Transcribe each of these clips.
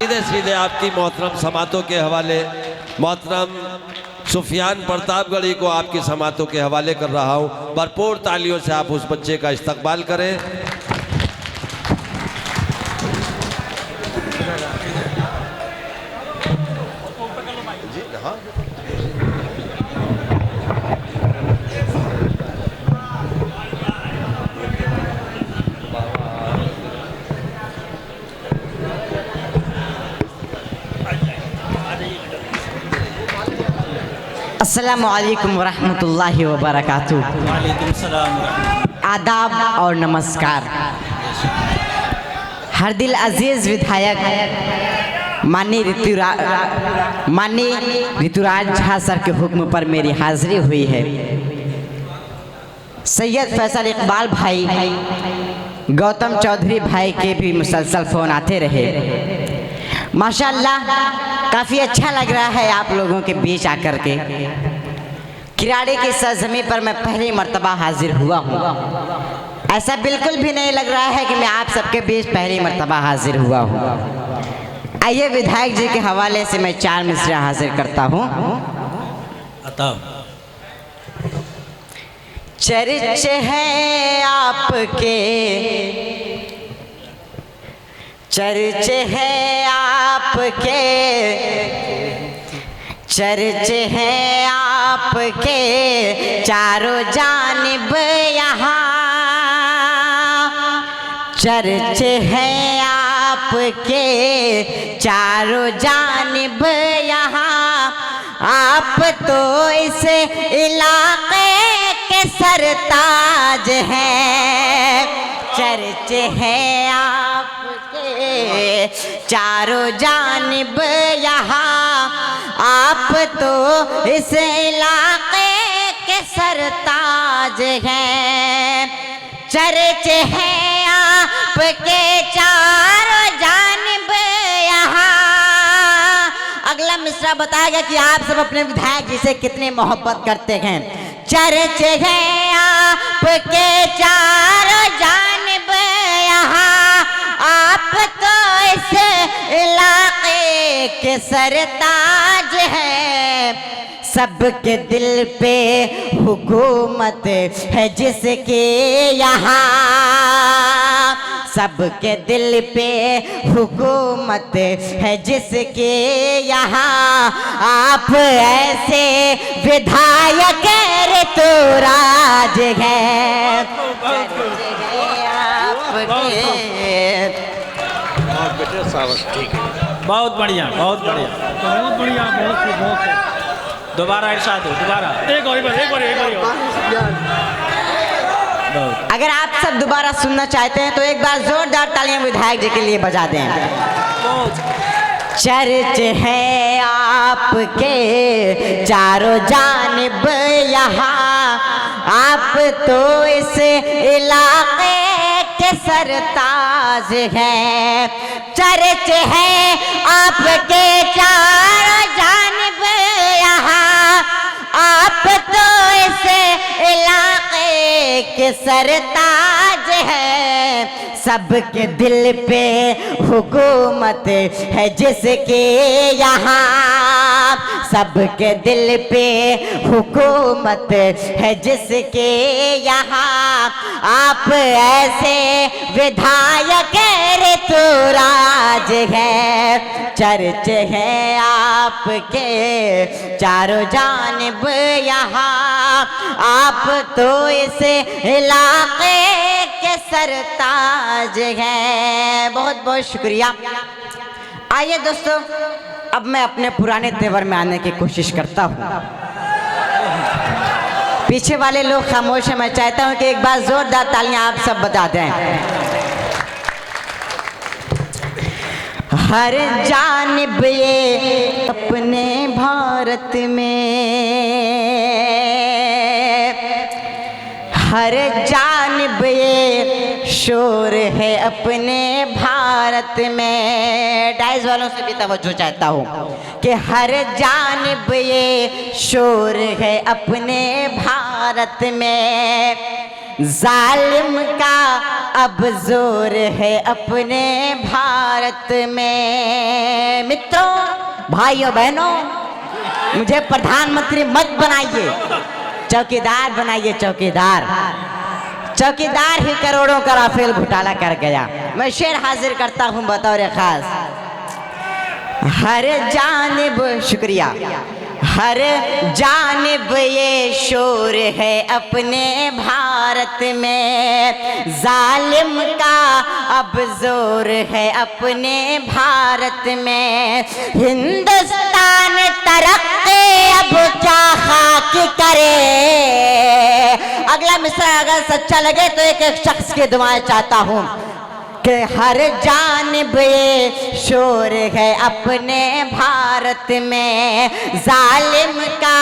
सीधे सीधे आपकी मोहतरम समातों के हवाले मोहतरम सुफियान प्रतापगढ़ी को आपकी समातों के हवाले कर रहा हूँ। भरपूर तालियों से आप उस बच्चे का इस्तकबाल करें। अस्सलामु अलैकुम वरहमतुल्लाहि वबरकातुहू। वालेकुम सलाम। आदाब और नमस्कार। हर दिल अजीज विधायक माननीय ऋतुराज झा सर के हुक्म पर मेरी हाजिरी हुई है। सैयद फैसल इकबाल भाई, गौतम चौधरी भाई के भी मुसलसल फ़ोन आते रहे। माशाअल्लाह काफ़ी अच्छा लग रहा है आप लोगों के बीच आकर के। किराड़े की सरजमी पर मैं पहली मर्तबा हाजिर हुआ हूँ। ऐसा बिल्कुल भी नहीं लग रहा है कि मैं आप सबके बीच पहली मर्तबा हाजिर हुआ हूँ। आइए विधायक जी के हवाले से मैं 4 मिसरे हाजिर करता हूँ। चर्चे हैं आपके, चर्चे हैं आपके, चर्चे हैं आपके चारों जानिब यहाँ। चर्चे हैं आपके चारों जानिब यहाँ। आप तो इस इलाके के सरताज हैं। चर्चे हैं आपके चारों जानिब यहाँ। आप तो इस इलाके के सरताज हैं। चर्चे हैं आपके चारों जानिब यहाँ। अगला मिसरा बताएगा कि आप सब अपने विधायक जी से कितनी मोहब्बत करते हैं। चर्चे हैं आपके चारों जानिब यहाँ। आप तो इस इलाके के सरताज हैं। सबके दिल पे हुकूमत है जिसके यहाँ। सबके दिल पे हुकूमत है जिसके यहाँ। आप ऐसे विधायक ऋतुराज हैं। बहुत बढ़िया, बहुत बढ़िया, बहुत बढ़िया, बहुत। दोबारा इरशाद हो, दोबारा एक और। अगर आप सब दोबारा सुनना चाहते हैं तो एक बार जोरदार तालियां विधायक जी के लिए बजा दें। चर्चे हैं आपके चारों जानिब यहाँ। आप तो इस इलाके के सरताज हैं। चर्चे हैं आपके चारों जानिब यहाँ। आप तो इस इलाके के सरताज हैं। सबके दिल पे हुकूमत है जिसके यहाँ, सबके दिल पे हुकूमत है जिसके यहाँ। आप ऐसे विधायक ऋतुराज है, चर्च है आपके चारों जानिब यहाँ। आप तो इस इलाके के सरताज हैं। बहुत बहुत शुक्रिया। आइए दोस्तों, अब मैं अपने पुराने तेवर में आने की कोशिश करता हूँ। पीछे वाले लोग खामोश हैं, मैं चाहता हूँ कि एक बार जोरदार तालियां आप सब बजा दें। हर जानिब ये अपने भारत में, हर जानिब ये शोर है अपने भारत में। डाइस वालों से भी तवज्जो चाहता हूँ कि हर जानिब ये शोर है अपने भारत में। जालिम का अब जोर है अपने भारत में। मित्रों, भाइयों बहनों, मुझे प्रधानमंत्री मत बनाइए, चौकीदार बनाइए। चौकीदार, चौकीदार ही करोड़ों का राफेल घोटाला कर गया। मैं शेर हाजिर करता हूं बतौर खास। हर जानिब, शुक्रिया, हर जानिब ये शोर है अपने भारत में। जालिम का अब जोर है अपने भारत में। हिंदुस्तान तरक्की अब क्या खाक करे। अगला मिसरा अगर सच्चा लगे तो एक एक शख्स की दुआएं चाहता हूँ कि हर जानिब ये शोर है अपने भारत में। जालिम का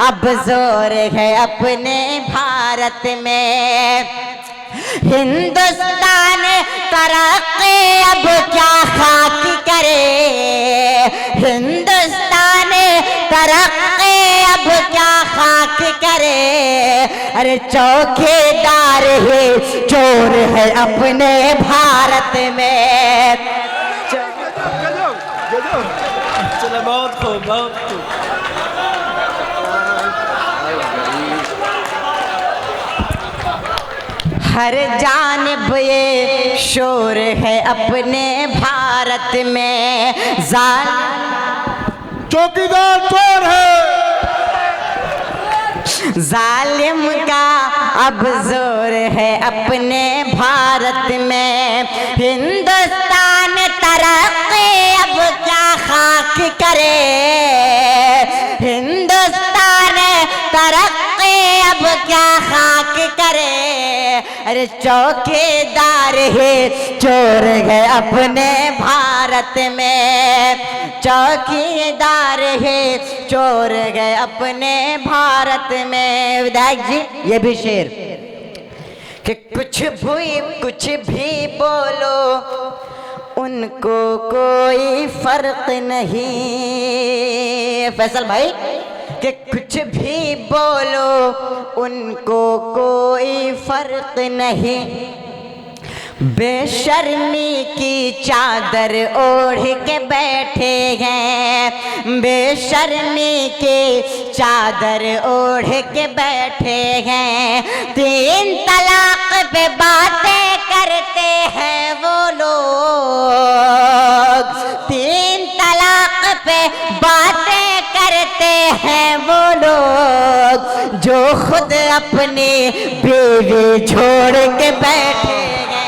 अब जोर है अपने भारत में। हिंदुस्तान तरक्की अब क्या खाक करे। हिंदुस्तान तरक्की अब क्या खाक करे। अरे चौकीदार ही चोर है अपने भारत में। चलो, बहुत खूब, बहुत खूब। हर जानिब ये शोर है अपने भारत में। चौकीदार चोर है। जालिम का अब जोर है अपने भारत में। हिंदुस्तान तरक्की अब क्या खाक करे। हिंदुस्तान तरक्की अब क्या खाक करे। अरे चौकीदार ही चोर है अपने भारत में। चौकीदार ही चोर है अपने भारत में। विधायक जी, ये भी शेर कि कुछ भी बोलो उनको कोई फर्क नहीं। फैसल भाई, कि कुछ भी बोलो उनको कोई फर्क नहीं। बेशर्मी की चादर ओढ़ के बैठे हैं। बेशर्मी की चादर ओढ़ के बैठे हैं। 3 तलाक पे बातें करते हैं वो लोग। 3 तलाक पे बातें करते हैं वो लोग जो खुद अपनी बीवी छोड़ के बैठे हैं।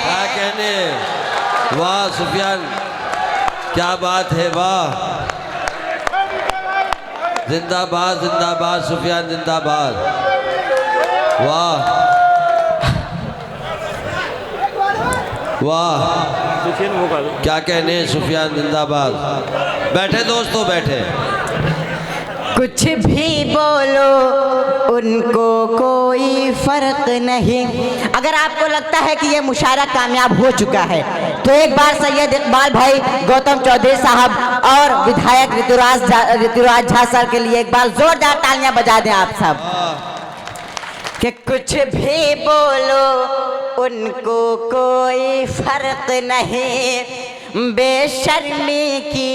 क्या कहने, वाह सुफियान, क्या बात है, वाह। जिंदाबाद जिंदाबाद सुफियान, जिंदाबाद, वाह वाह, क्या कहने सुफियान, जिंदाबाद। बैठे दोस्तों, बैठे। कुछ भी बोलो उनको कोई फर्क नहीं। अगर आपको लगता है कि ये मुशायरा कामयाब हो चुका है तो एक बार सैयद इकबाल भाई गौतम चौधरी साहब और विधायक ऋतुराज झा सर के लिए एक बार जोरदार तालियां बजा दें आप सब। कि कुछ भी बोलो उनको कोई फर्क नहीं, बेशर्मी की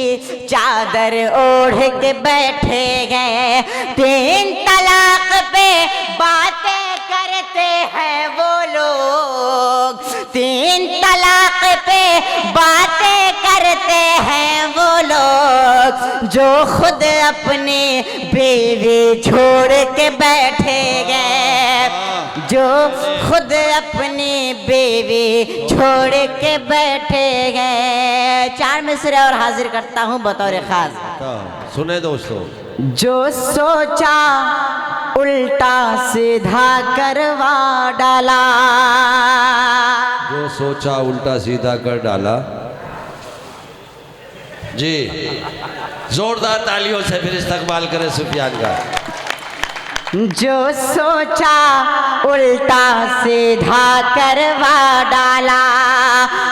चादर ओढ़ के बैठे गए। 3 तलाक पे बातें करते हैं वो लोग, 3 तलाक पे बातें करते हैं वो लोग, जो खुद अपनी बीवी छोड़ के बैठे गए, जो खुद अपनी बीवी छोड़ के बैठे गए। 4 मिसरे और हाजिर करता हूँ बतौर खास। सुने दोस्तों, जो सोचा उल्टा सीधा करवा डाला, जो सोचा उल्टा सीधा कर डाला। जी, जोरदार तालियों से फिर इस्तकबाल करें सुफियान का। जो सोचा उल्टा सीधा करवा डाला,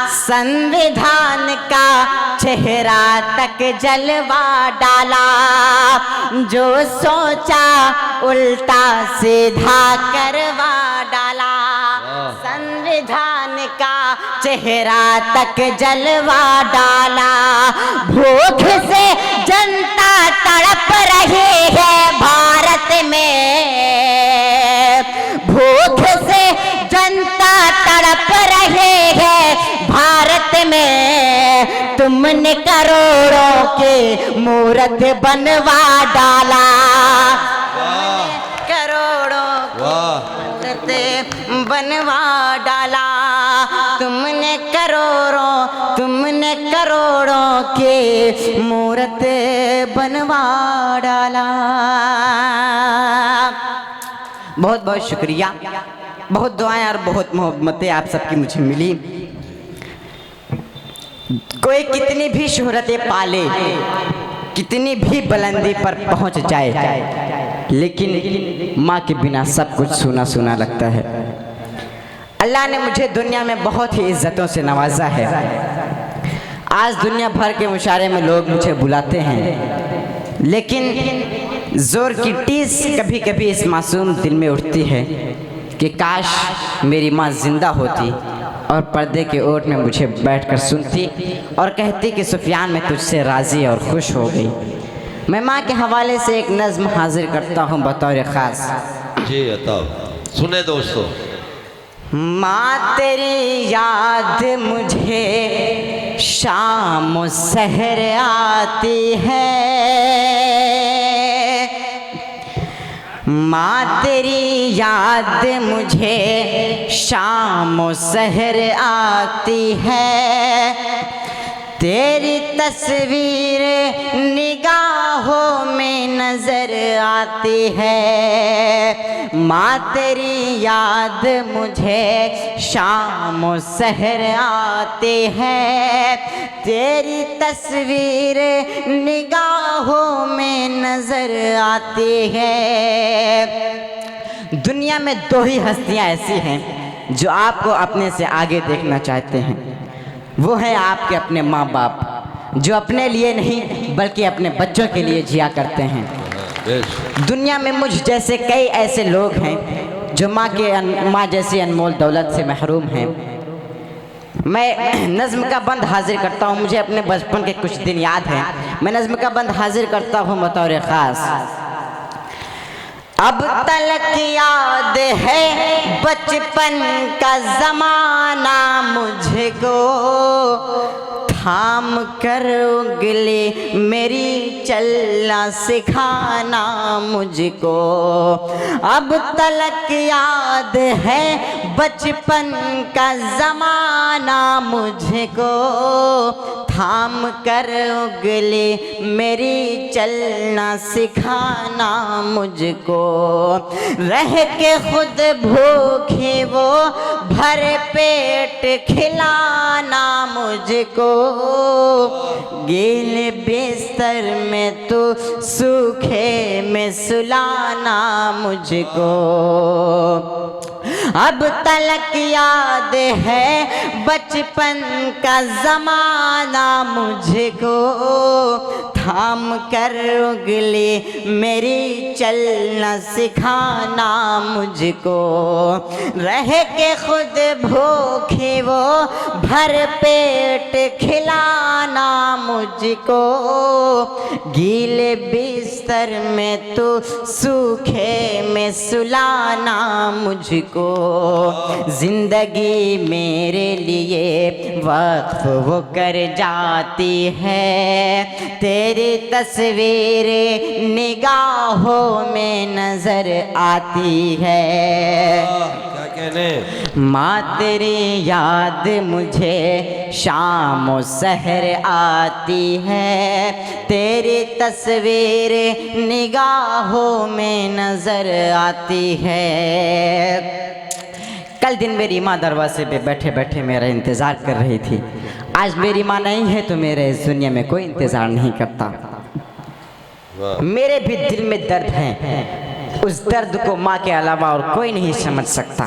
संविधान का चेहरा तक जलवा डाला। जो सोचा उल्टा सीधा करवा डाला, संविधान का चेहरा तक जलवा डाला। भूख से जनता तड़प रही है भारत में, भूख से जनता तड़प रही है भारत में, तुमने करोड़ों के मूर्त बनवा डाला, करोड़ों मूर्त बनवा डाला। तुमने करोड़ों के मूर्त बनवा डाला। बहुत बहुत शुक्रिया, बहुत दुआएं और बहुत मोहब्बतें आप सबकी मुझे मिली। कोई कितनी भी शोहरतें पाले, कितनी भी बुलंदी पर पहुंच जाए, लेकिन माँ के बिना सब कुछ सूना सूना लगता है। अल्लाह ने मुझे दुनिया में बहुत ही इज्जतों से नवाजा है। आज दुनिया भर के मुशारे में लोग मुझे बुलाते हैं, लेकिन जोर की टीस कभी कभी इस मासूम दिल में उठती है कि काश मेरी माँ जिंदा होती और पर्दे के ओट में मुझे बैठकर सुनती और कहती कि सुफियान मैं तुझसे राज़ी और खुश हो गई। मैं माँ के हवाले से एक नज़्म हाजिर करता हूँ बतौर ख़ास। जी अताब, सुने दोस्तों। माँ तेरी याद मुझे शाम सहर आती है, माँ तेरी याद मुझे शाम सहर आती है, तेरी तस्वीर निगाहों में नजर आती है। माँ तेरी याद मुझे शाम सहर आती है, तेरी तस्वीर निगाहों में नजर आती है। दुनिया में 2 ही हस्तियाँ ऐसी हैं जो आपको अपने से आगे देखना चाहते हैं। वो है आपके अपने माँ बाप, जो अपने लिए नहीं बल्कि अपने बच्चों के लिए जिया करते हैं। दुनिया में मुझ जैसे कई ऐसे लोग हैं जो माँ जैसी अनमोल दौलत से महरूम हैं। मैं नज़्म का बंद हाजिर करता हूँ। मुझे अपने बचपन के कुछ दिन याद हैं। मैं नज़्म का बंद हाजिर करता हूँ बतौर ख़ास। अब तलक याद है बचपन का ज़माना मुझको, थाम कर उंगली मेरी चलना सिखाना मुझको। अब तलक याद है बचपन का ज़माना मुझको, थाम कर उंगली मेरी चलना सिखाना मुझको। रह के खुद भूखे वो भर पेट खिलाना मुझको, गीले बिस्तर में तो सूखे में सुलाना मुझको। अब तलक याद है बचपन का ज़माना मुझको, थाम कर उंगली मेरी चलना सिखाना मुझको, रह के खुद भूखी वो भर पेट खिलाना मुझको, गीले बिस्तर में तो सूखे में सुलाना मुझको, जिंदगी मेरे लिए वक्फ वो कर जाती है, तेरी तस्वीर निगाहों में नजर आती है। क्या कहने, माँ तेरी याद मुझे शाम और सहर आती है, तेरी तस्वीर निगाहों में नजर आती है। कल दिन मेरी माँ दरवाजे पे बैठे बैठे मेरा इंतज़ार कर रही थी, आज मेरी माँ नहीं है तो मेरे इस दुनिया में कोई इंतज़ार नहीं करता। मेरे भी दिल में दर्द है, उस दर्द को माँ के अलावा और कोई नहीं समझ सकता।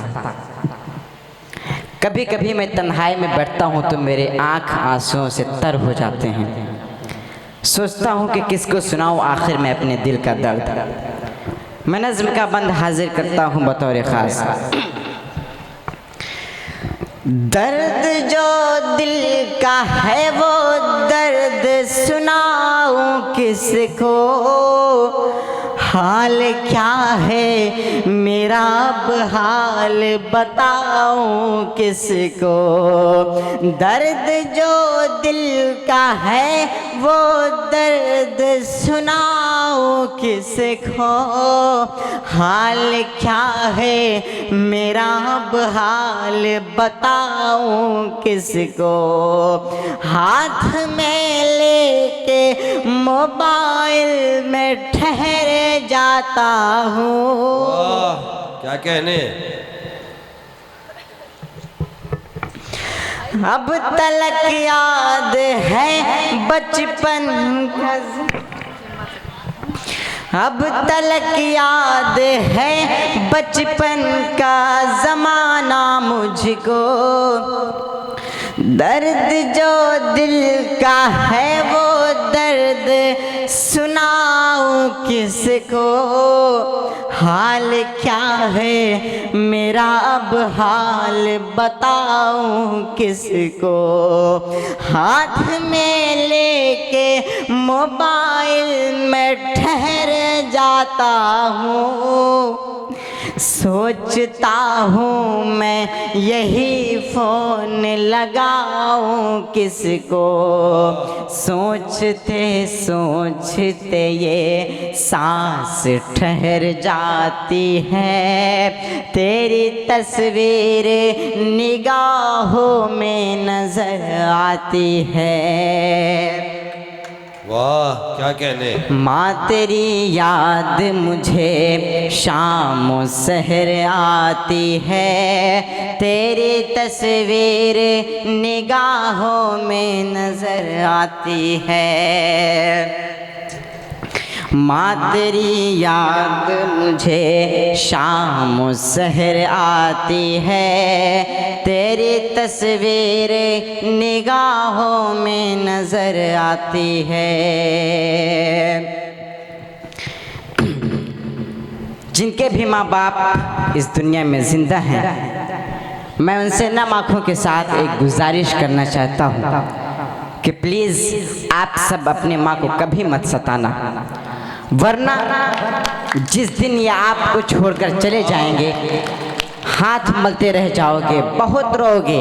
कभी कभी मैं तन्हाई में बैठता हूँ तो मेरे आँख आंसुओं से तर हो जाते हैं, सोचता हूँ कि किसको सुनाऊँ आखिर में अपने दिल का दर्द। मैं नज़्म का बंद हाजिर करता हूँ बतौर ख़ास। दर्द जो दिल का है वो दर्द सुनाऊं किसको, हाल क्या है मेरा अब हाल बताऊं किसको, दर्द जो दिल का है वो दर्द सुनाऊं किसको, हाल क्या है मेरा अब हाल बताऊं किसको, हाथ में लेके मोबाइल में ठहरे जाता हूँ। क्या कहने, अब तलक याद है बचपन का, अब तलक याद है बचपन का ज़माना मुझको, दर्द जो दिल का है वो दर्द सुनाऊं किसको, हाल क्या है मेरा अब हाल बताऊं किसको, हाथ में लेके मोबाइल में ठहर जाता हूँ, सोचता हूँ मैं यही फ़ोन लगाऊं किसको, सोचते सोचते ये सांस ठहर जाती है, तेरी तस्वीर निगाहों में नजर आती है। वाह क्या कहने, माँ तेरी याद मुझे शाम और सहर आती है, तेरी तस्वीर निगाहों में नजर आती है। माँ तेरी याद मुझे शाम और सहर आती है, तेरी तस्वीर निगाहों में नजर आती है। जिनके भी माँ बाप इस दुनिया में जिंदा हैं, मैं उनसे नम आँखों के साथ एक गुजारिश करना चाहता हूँ कि प्लीज़ आप सब अपने माँ को कभी मत सताना, वरना जिस दिन ये आपको छोड़कर चले जाएंगे हाथ मलते रह जाओगे, बहुत रोओगे।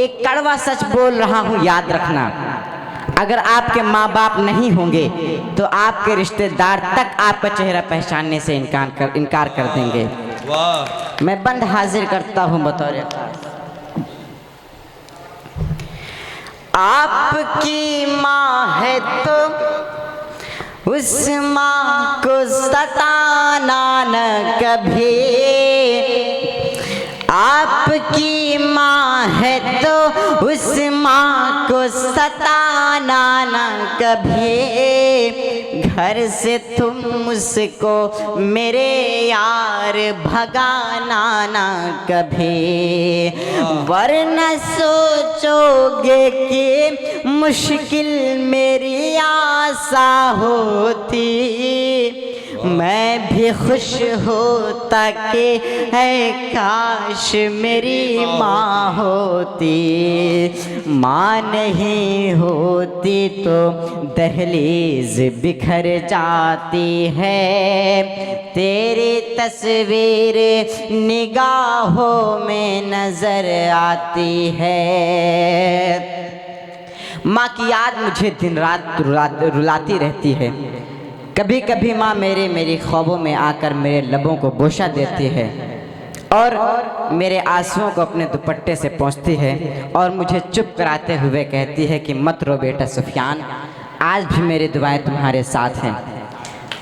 एक कड़वा सच बोल रहा हूँ, याद रखना, अगर आपके माँ बाप नहीं होंगे तो आपके रिश्तेदार तक आपका चेहरा पहचानने से इनकार कर देंगे। वाह मैं बंद हाजिर करता हूँ बतौर आपकी माँ है तो उस माँ को सताना न कभी, आपकी माँ है तो उस माँ को सताना न कभी, घर से तुम मुझको मेरे यार भगाना ना कभी, वरना सोचोगे कि मुश्किल मेरी आस सा होती मैं भी खुश होता कि है काश मेरी माँ होती। माँ नहीं होती तो दहलीज बिखर जाती है, तेरी तस्वीर निगाहों में नजर आती है। माँ की याद मुझे दिन रात रुलाती रहती है। कभी कभी माँ मेरी ख्वाबों में आकर मेरे लबों को बोसा देती है और मेरे आंसुओं को अपने दुपट्टे से पोंछती है और मुझे चुप कराते हुए कहती है कि मत रो बेटा सुफियान, आज भी मेरी दुआएं तुम्हारे साथ हैं।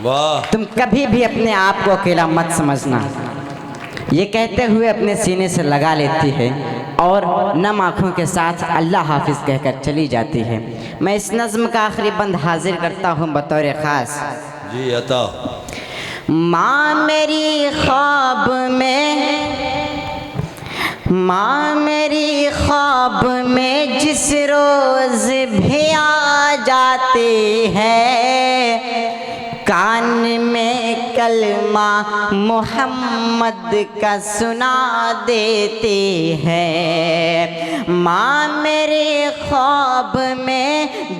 वाह, तुम कभी भी अपने आप को अकेला मत समझना। ये कहते हुए अपने सीने से लगा लेती है और नम आँखों के साथ अल्लाह हाफिज़ कहकर चली जाती है। मैं इस नज़्म का आखिरी बंद हाजिर करता हूँ बतौर ख़ास। जी अता। माँ मेरी ख्वाब में जिस रोज़ भी आ जाती है, कान में कलमा मोहम्मद का सुना देती है। माँ मेरे ख्वाब में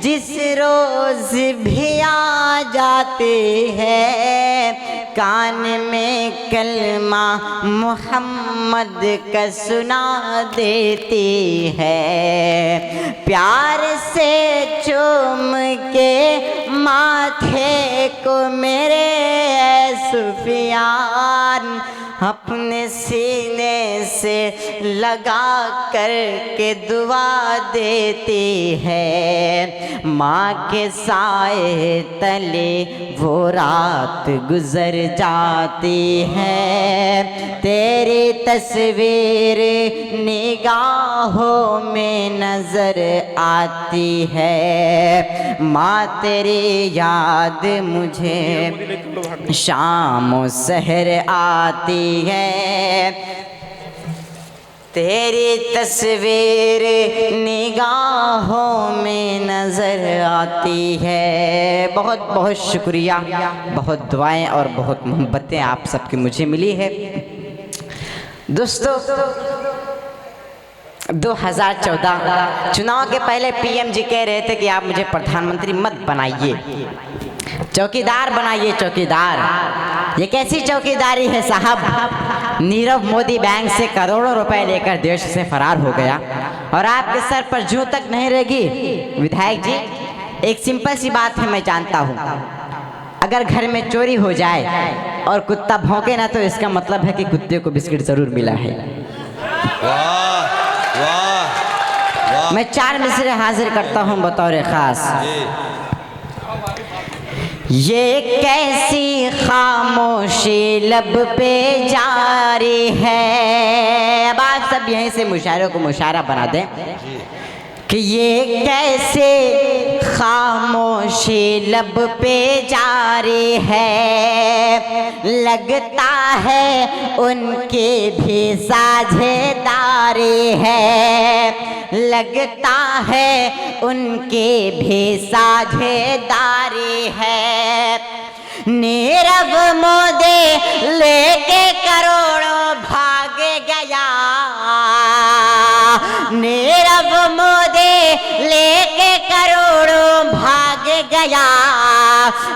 जिस रोज़ भी आ जाती है, कान में कलमा मोहम्मद का सुना देती है। प्यार से चूम के माथे को मेरे सुफियान अपने सीने से लगा कर के दुआ देती है। माँ के साए तले वो रात गुजर जाती है, तेरी तस्वीर निगाहों में नजर आती है। माँ तेरी याद मुझे शाम सहर आती है, तेरी तस्वीर निगाहों में नजर आती है। बहुत बहुत शुक्रिया, बहुत दुआएं और बहुत मोहब्बतें आप सबकी मुझे मिली है। दोस्तों 2014 चुनाव के पहले पीएम जी कह रहे थे कि आप मुझे प्रधानमंत्री मत बनाइए, चौकीदार बनाइए चौकीदार। ये कैसी चौकीदारी है साहब? नीरव मोदी बैंक से करोड़ों रुपए लेकर देश से फरार हो गया और आपके सर पर जूं तक नहीं रहेगी। विधायक जी, एक सिंपल सी बात है, मैं जानता हूँ, अगर घर में चोरी हो जाए और कुत्ता भौंके ना तो इसका मतलब है कि कुत्ते को बिस्किट जरूर मिला है। वाह वाह वाह। मैं 4 मिसरे हाजिर करता हूँ बतौर खास। ये कैसी खामोशी लब पे जारी है। अब आप सब यहीं से मुशायरों को मुशायरा बना दें कि ये कैसे खामोशी लब पे जारी है, लगता है उनकी भी साझेदारी है, लगता है उनकी भी साझेदारी है। नीरव मोदी लेके करोड़ों भाग गया, नीरव मोदी लेके करोड़ों भाग गया।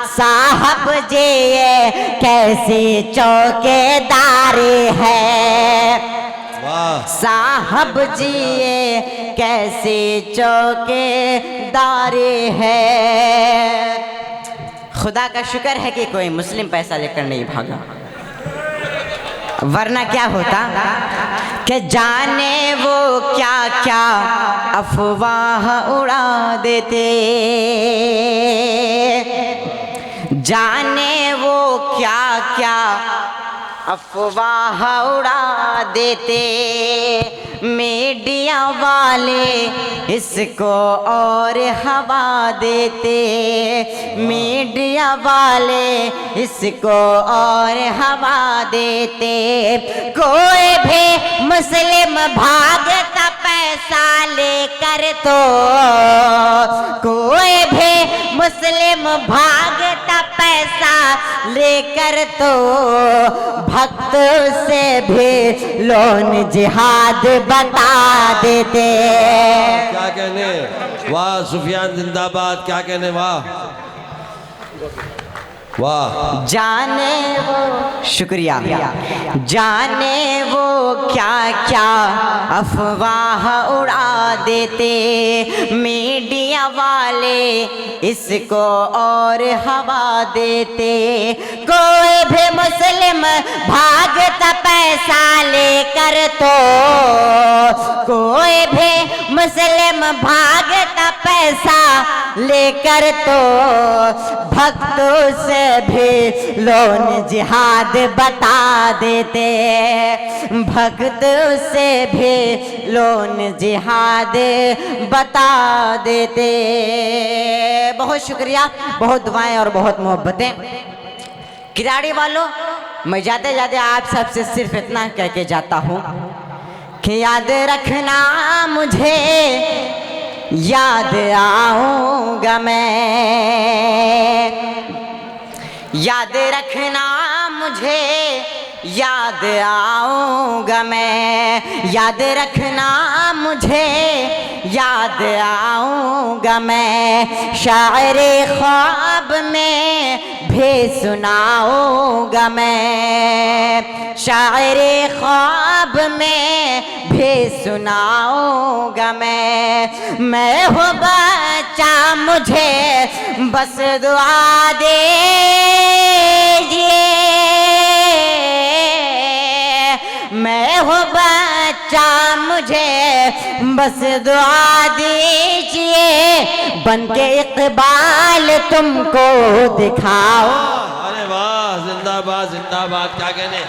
साहब जी ये कैसी चौकीदारी है, साहब जी ये कैसी चौकीदारी है। खुदा का शुक्र है कि कोई मुस्लिम पैसा लेकर नहीं भागा, वरना क्या होता कि जाने वो क्या क्या अफवाह उड़ा देते, जाने वो क्या क्या अफवाह उड़ा देते। मीडिया वाले इसको और हवा देते, मीडिया वाले इसको और हवा देते। कोई भी मुस्लिम भागता पैसा लेकर तो कोई भी मुस्लिम भागता पैसा लेकर तो भक्त से भी लोन जिहाद बता देते। क्या कहने, वाह सुफियान जिंदाबाद, क्या कहने, वाह वाह। जाने वो, शुक्रिया, जाने वो क्या क्या अफवाह उड़ा देते मीडिया वाले इसको और हवा देते। कोई भी मुस्लिम भागता पैसा लेकर तो कोई भी मुस्लिम भागता पैसा लेकर तो भक्तों से भी लोन जिहाद बता देते। भक्तों से भी लोन जिहाद बता देते। बहुत शुक्रिया, बहुत दुआएं और बहुत मोहब्बतें। किराड़ी वालों, मैं जाते जाते आप सबसे सिर्फ इतना कह के जाता हूँ कि याद रखना मुझे याद आऊंगा मैं, याद रखना मुझे याद आऊंगा मैं, याद रखना मुझे याद आऊंगा मैं। शायरे ख्वाब में भी सुनाऊंगा मैं, शायरे ख्वाब में भी सुनाऊंगा मैं हूँ बच्चा मुझे बस दुआ दीजिए। मैं हूँ बच्चा मुझे बस दुआ दीजिए। बन के इकबाल तुमको दिखाओ। अरे वाह, जिंदाबाद जिंदाबाद, क्या कहने।